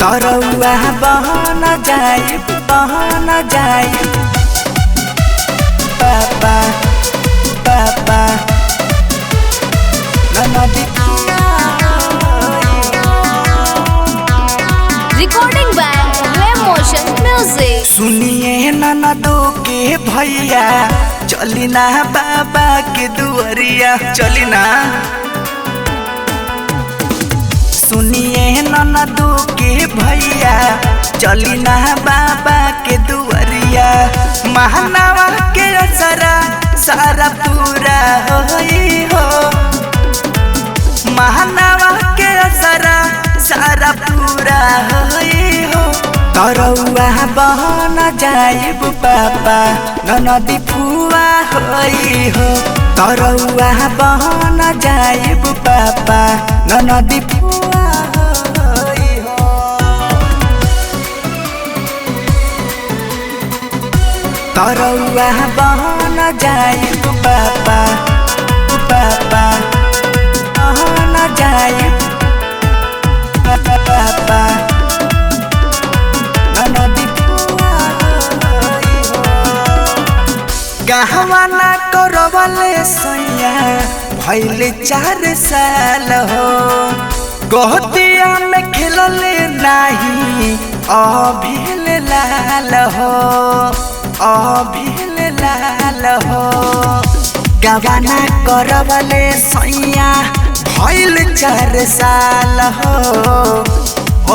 तरौआ बहन जाई पापा पापा नदी recording by wave motion music. सुनिए ननदो के भैया चली ना बाबा के दुआरिया चली ना। सुनिए ननदो के भैया चली ना बाबा के दुआरिया। महानवा के असरा सारा पूरा होई हो। महानवा के असरा सारा पूरा होई हो। तरौआ बहन जाइब पापा ननदी फुआ होई हो। तरौआ बहन जाइब पापा ननदी फुआ होई हो। तरौआ बहन जाइब पापा पापा बहन जाइब पापा नदी फुआ होई हो। कहवा ना करवले सैया भइले 4 साल हो। गोहतिया में खेलले नाही अभिल लाल हो अभिल लाल हो। गवाना करवले सैया भइल 4 साल हो।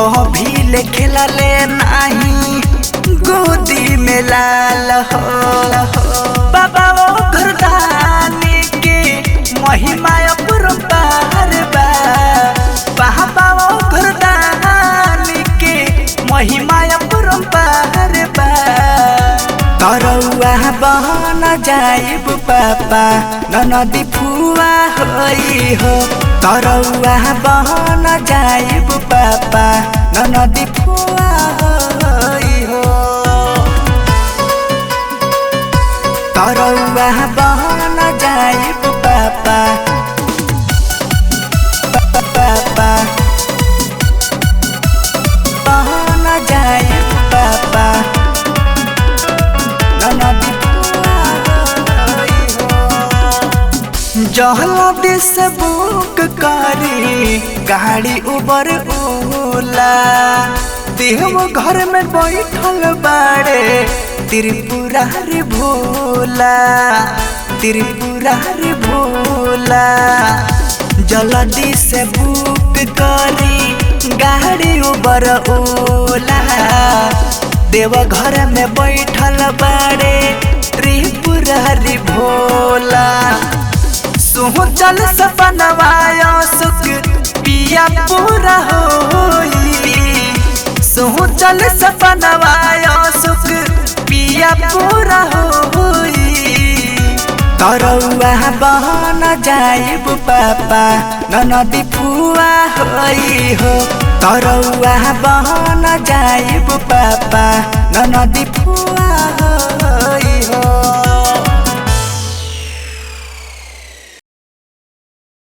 अभिल खेलले नाही गोदी में लाल हो। बाबा वो घरदानी के महिमा अपरंपार बा। बाबा वो घरदानी के महिमा अपरंपार बा। तरौआ बहन जाइब पापा ननदी फुआ होई हो। तरौआ बहन जाइब पापा ननदी फुआ होई हो। तरौआ बहन जाइब पापा पापा बहन जाइब पापा ननदी फुआ होई हो। जहलदी से बुक करी गाड़ी उबर ओला। देव घर में बैठल बाड़े त्रिपुरारी भोला त्रिपुरारी भोला। जल्दी से बुक करी गाड़ी उबर ओला। देव घर में बैठल बाड़े त्रिपुरारी भोला। सोचल सपनवा सुख पिया पूरा होई। सोचल सपनवा सुख पिया पूरा होई। तरौआ बहन जाइब पापा ननदी फुआ होई हो। तरौआ बहन जाइब पापा ननदी फुआ होई हो।